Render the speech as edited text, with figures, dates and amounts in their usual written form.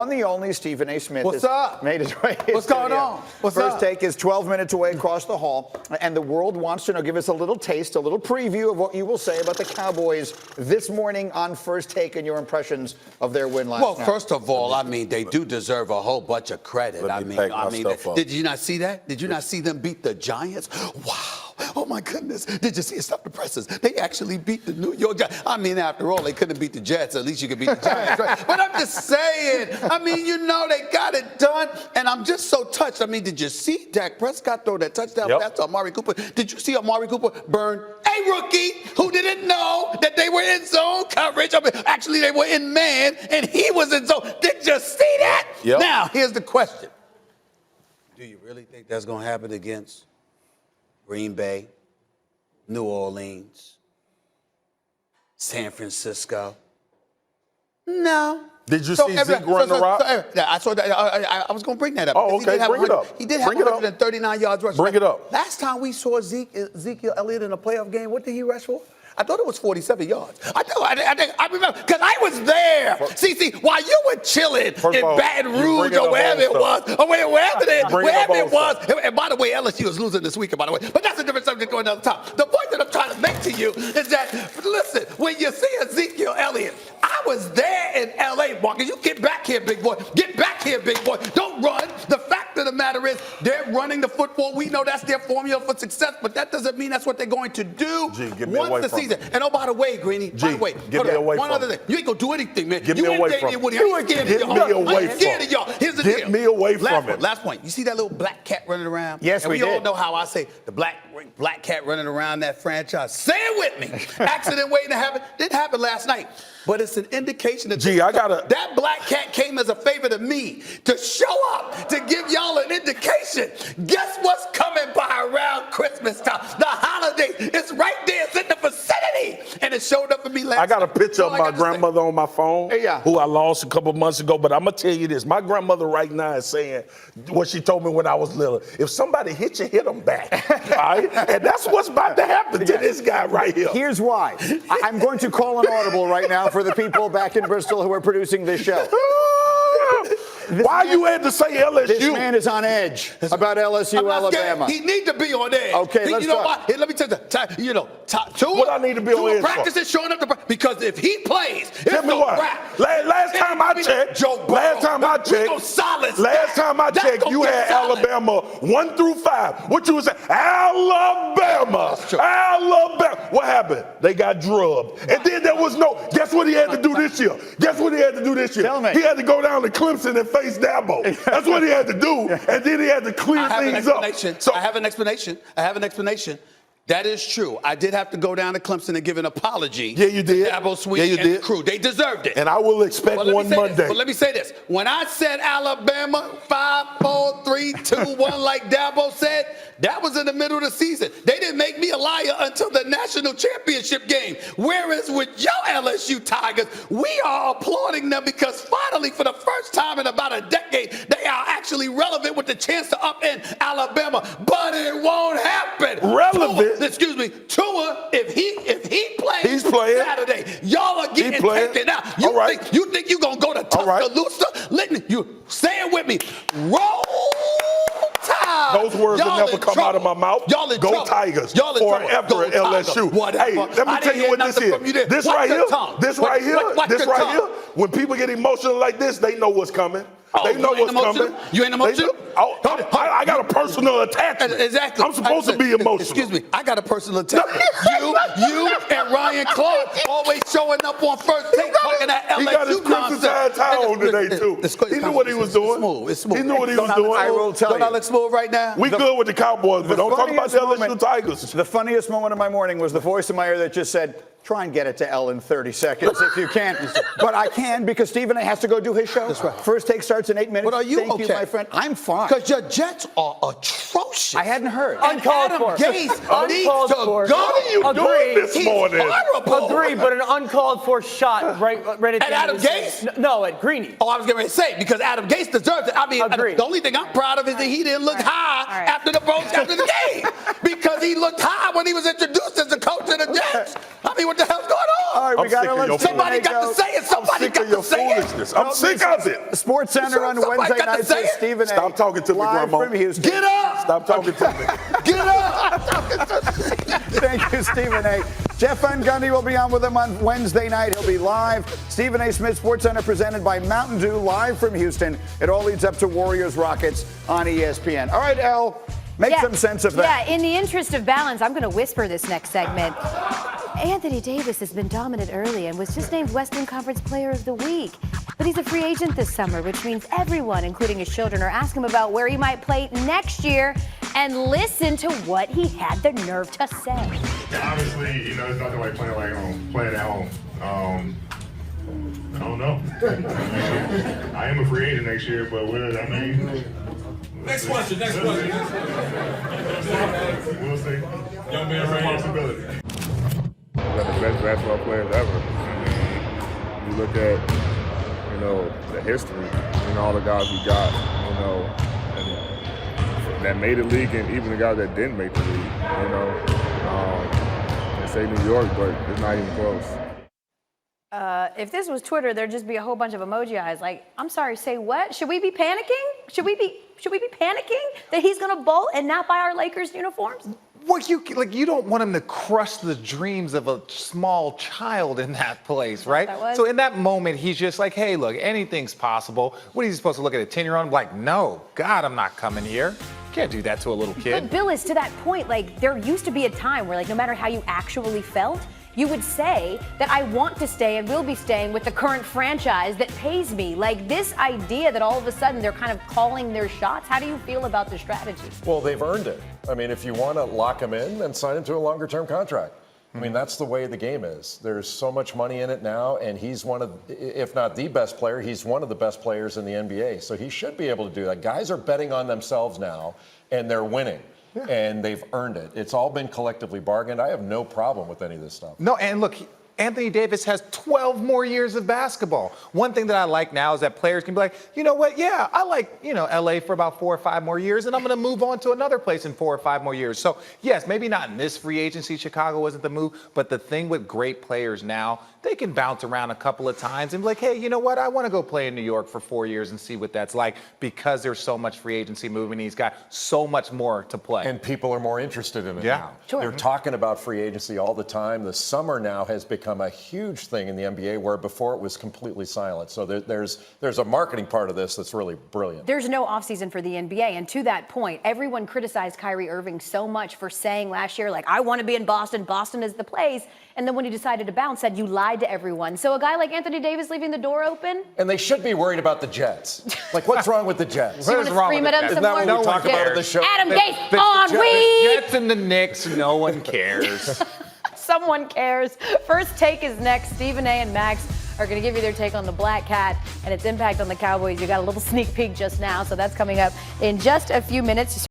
The only Stephen A. Smith What's up? made his way. What's going on? What's First up? Take is 12 minutes away across the hall, and the world wants to know. Give us a little taste, a little preview of what you will say about the Cowboys this morning on First Take and your impressions of their win last night. Well, first of all, I mean, they do deserve a whole bunch of credit. Did you not see that? Did you not see them beat the Giants? Wow. Oh, my goodness. Did you see it? Stop the presses. They actually beat the New York Giants. I mean, after all, they couldn't beat the Jets. At least you could beat the Giants, right? But I'm just saying. I mean, you know, they got it done. And I'm just so touched. I mean, did you see Dak Prescott throw that touchdown pass to Amari Cooper? Did you see Amari Cooper burn a rookie who didn't know that they were in zone coverage? I mean, actually, they were in man, and he was in zone. Did you see that? Yep. Now, here's the question. Do you really think that's going to happen against Green Bay, New Orleans, San Francisco? No. Did you see Zeke run the route? I saw that. I was going to bring that up. Oh, okay. Bring it up. He did have 139 yards rushing. Bring it up. Last time we saw Ezekiel Elliott in a playoff game, what did he rush for? I thought it was 47 yards. I remember, because I was there. See, while you were chilling in Baton Rouge or wherever it was, and by the way, LSU is losing this weekend, by the way, but that's a different subject going on top. The point that I'm trying to make to you is that, listen, when you see Ezekiel Elliott, I was there in L.A., Marcus. You get back here, big boy. Get back here, big boy. Don't run. The fact of the matter is they're running the football. We know that's their formula for success, but that doesn't mean that's what they're going to do once the season. And oh, by the way, Greeny, by the way, one other thing. You ain't going to do anything, man. Get me away from it. You ain't scared of y'all. I'm scared of y'all. Here's the deal. Get me away from it. Last point. You see that little black cat running around? Yes, we did. We all know how I say the black cat running around that franchise. Say it with me. Accident waiting to happen. Didn't happen last night. But it's an indication that that black cat came as a favor to me to show up, to give y'all an indication. Guess what's coming by around Christmas time? The holidays. It's right there. It's in the vicinity. And it showed up for me last night. I got a picture of my grandmother on my phone who I lost a couple months ago. But I'm going to tell you this. My grandmother right now is saying what she told me when I was little. If somebody hit you, hit them back. All right? And that's what's about to happen to this guy right here. Here's why. I'm going to call an audible right now for the people back in Bristol who are producing this show. Why you had to say LSU? This man is on edge about LSU, Alabama. He need to be on edge. Okay, let's talk. What? Here, let me tell you, what I need to be on edge practice is showing up because if he plays, it's no rap. Last time I checked, you had Alabama 1 through 5. What you was saying? Alabama. What happened? They got drubbed. And then there was guess what he had to do this year? Tell me. He had to go down to Clemson and face Dabo. That's what he had to do. And then he had to clear things up. I have an explanation. That is true. I did have to go down to Clemson and give an apology. Yeah, you did. To Dabo Sweet and the crew. They deserved it. And I will expect one Monday. But let me say this. When I said Alabama 5, 4, 3, 2, 1, like Dabo said, that was in the middle of the season. They didn't make me a liar until the national championship game. Whereas with your LSU Tigers, we are applauding them because finally, for the first time in about a decade, they are actually relevant with the chance to upend Alabama. But it won't happen. Relevant? Tua, if he plays he's playing Saturday, y'all are getting taken out. You think you're going to go to Tuscaloosa? Listen, you say it with me. Roll Tide. Those words will never come out of my mouth. Y'all in Go Tigers. Forever at LSU. Hey, let me tell you what this is. This right here, when people get emotional like this, they know what's coming. They know what's coming. You ain't emotional? I got a personal attachment. Exactly. I'm supposed to be emotional. Excuse me. I got a personal attachment. you and Ryan Clark always showing up on First Take talking that LSU He got his Crimson Tide tie on today, too. He knew what he was doing. It's smooth. He knew what he was doing. I will tell you. Don't I look smooth right now? We good with the Cowboys, but don't talk about the LSU Tigers. The funniest moment of my morning was the voice in my ear that just said, try and get it to L in 30 seconds if you can. But I can because Stephen A. has to go do his show. That's right. First Take starts in 8 minutes. But are you Thank you, my friend. I'm fine. Because your Jets are atrocious. I hadn't heard. Uncalled for. Gase needs to go. What are you doing this morning? Horrible. Agree, but an uncalled for shot right at the end Adam Gase? No, at Greeny. Oh, I was going to say, because Adam Gase deserves it. I mean, the only thing I'm proud of is that he didn't look high after the game because he looked high when he was introduced as the coach of the Jets. I mean, what the hell's going on? All right, we got to let Somebody got to say it. Somebody got to say it. I'm sick of it. Sports Center on Wednesday nights with Stephen A. Stop talking to me, live Grandma. from Houston. Get up! Stop talking to me. Get up! Thank you, Stephen A. Jeff Van Gundy will be on with him on Wednesday night. He'll be live. Stephen A. Smith, Sports Center, presented by Mountain Dew, live from Houston. It all leads up to Warriors-Rockets on ESPN. All right, Elle, make some sense of that. Yeah, in the interest of balance, I'm going to whisper this next segment. Anthony Davis has been dominant early and was just named Western Conference Player of the Week. But he's a free agent this summer, which means everyone, including his children, are asking him about where he might play next year. And listen to what he had the nerve to say. Obviously, it's nothing like playing at home. I don't know. I am a free agent next year, but what does that mean? Next question. We'll see. Young man, right responsibility. One of the best basketball players ever. I mean, you look at, the history, all the guys we got, and that made the league, and even the guys that didn't make the league, They say New York, but it's not even close. If this was Twitter, there'd just be a whole bunch of emoji eyes. Like, I'm sorry, say what? Should we be panicking? Should we be panicking that he's going to bowl and not buy our Lakers uniforms? Well, you don't want him to crush the dreams of a small child in that place, right? So in that moment, he's just like, hey, look, anything's possible. What is he supposed to look at a 10-year-old? Like, no, God, I'm not coming here. Can't do that to a little kid. But Bill, is to that point, there used to be a time where, no matter how you actually felt, you would say that I want to stay and will be staying with the current franchise that pays me. This idea that all of a sudden they're kind of calling their shots. How do you feel about the strategy? Well, they've earned it. I mean, if you want to lock him in, then sign him to a longer-term contract. I mean, that's the way the game is. There's so much money in it now, and he's one of, if not the best player, he's one of the best players in the NBA. So he should be able to do that. Guys are betting on themselves now, and they're winning. Yeah. And they've earned it. It's all been collectively bargained. I have no problem with any of this stuff. No, and look, Anthony Davis has 12 more years of basketball. One thing that I like now is that players can be like, you know what, yeah, I like, LA for about 4 or 5 more years, and I'm going to move on to another place in 4 or 5 more years. So, yes, maybe not in this free agency, Chicago wasn't the move, but the thing with great players now, they can bounce around a couple of times and be like, hey, you know what, I want to go play in New York for 4 years and see what that's like, because there's so much free agency moving. He's got so much more to play. And people are more interested in it now. Sure. They're talking about free agency all the time. The summer now has become a huge thing in the NBA, where before it was completely silent. So there's a marketing part of this that's really brilliant. There's no offseason for the NBA. And to that point, everyone criticized Kyrie Irving so much for saying last year, I want to be in Boston. Boston is the place. And then when he decided to bounce, said you lied to everyone. So a guy like Anthony Davis leaving the door open? And they should be worried about the Jets. What's wrong with the Jets? You want to scream at him some Isn't that more? what we talk about at the show? Adam Gase, Henri! Jets and the Knicks, no one cares. Someone cares. First Take is next. Stephen A. and Max are going to give you their take on the Black Cat and its impact on the Cowboys. You got a little sneak peek just now, so that's coming up in just a few minutes.